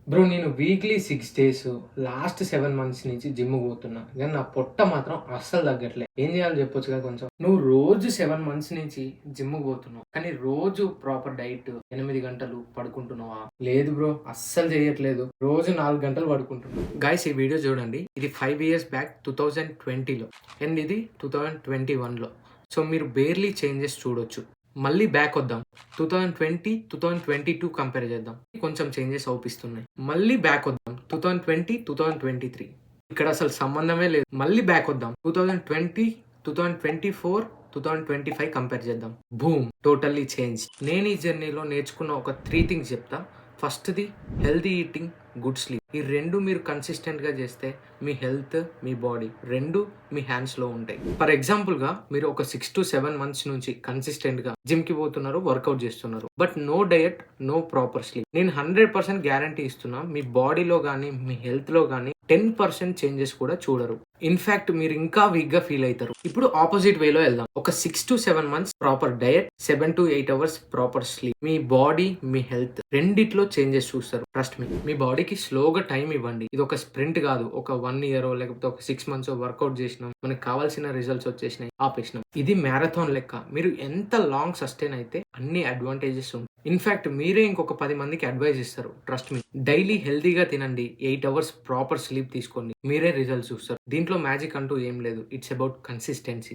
Bro నేను weekly 6 days last 7 months నుంచి జిమ్‌కి పోతున్నా. కానీ నా పొట్ట మాత్రం అస్సలు తగ్గట్లే. ఏం చేయాలో చెప్పొచ్చుగా కొంచెం? నువ్వు రోజు 7 మంత్స్ నుంచి జిమ్‌కి పోతున్నావు. కానీ రోజు ప్రాపర్ డైట్ 8 గంటలు పడుకుంటున్నావా? లేదు బ్రో అస్సలు చేయట్లేదు. రోజు 4 గంటలు పడుకుంటున్నా. గైస్ ఈ వీడియో చూడండి. ఇది 5 ఇయర్స్ బ్యాక్ 2020లో అండ్ ఇది 2021లో. సో మీరు బేర్లీ చేంజెస్ చూడొచ్చు. మళ్ళీ బ్యాక్ వద్దాం. 2020, 2022 కంపేర్ చేద్దాం. కొంచెం చేంజెస్ అవుపిస్తున్నాయి. మళ్ళీ బ్యాక్ వద్దాం. 2020, 2023 ఇక్కడ అసలు సంబంధమే లేదు. మళ్ళీ బ్యాక్ వద్దాం. 2020, 2024, 2025 కంపేర్ చేద్దాం. Boom totally change. నేను ఈ జర్నీలో నేర్చుకున్న ఒక 3 థింగ్స్ చెప్తా. ఫస్ట్‌ది హెల్తీ ఈటింగ్, గుడ్ స్లీప్. ఈ రెండు మీరు కన్సిస్టెంట్‌గా చేస్తే మీ హెల్త్, మీ బాడీ రెండు మీ హ్యాండ్స్‌లో ఉంటాయి. ఫర్ ఎగ్జాంపుల్‌గా మీరు ఒక 6-7 మంత్స్ నుంచి కన్సిస్టెంట్‌గా జిమ్‌కి పోతున్నారు, వర్కౌట్ చేస్తున్నారు. But no diet, no proper sleep. నేను 100% గ్యారంటీ ఇస్తున్నా. మీ బాడీలో గానీ, మీ హెల్త్‌లో గానీ 10% చేంజెస్ కూడా చూడరు. ఇన్ఫాక్ట్ మీరు ఇంకా వీక్ గా ఫీల్ అవుతారు. ఇప్పుడు ఆపోజిట్ వేలో వెళ్దాం. ఒక 6-7 months proper diet, 7-8 hours proper sleep. మీ బాడీ, మీ హెల్త్ రెండిట్లో చేంజెస్ చూస్తారు. ట్రస్ట్ మీ బాడీకి స్లోగా టైం ఇవ్వండి. ఇది ఒక స్ప్రింట్ కాదు. ఒక 1 ఇయర్ లేకపోతే ఒక 6 మంత్స్ వర్కౌట్ చేసినాం, మనకు కావాల్సిన రిజల్ట్స్ వచ్చేసినాయి, ఆపేసినాం. ఇది మ్యారథాన్ లెక్క. మీరు ఎంత లాంగ్ సస్టైన్ అయితే అన్ని అడ్వాంటేజెస్ ఉంటాయి. ఇన్ఫాక్ట్ మీరే ఇంకొక 10 మందికి అడ్వైజ్ ఇస్తారు. Trust me. డైలీ హెల్తీగా తినండి, 8 అవర్స్ ప్రాపర్ స్లీప్ తీసుకోండి, మీరే రిజల్ట్స్ చూస్తారు. దీంట్లో మ్యాజిక్ అంటూ ఏం లేదు. It's about consistency.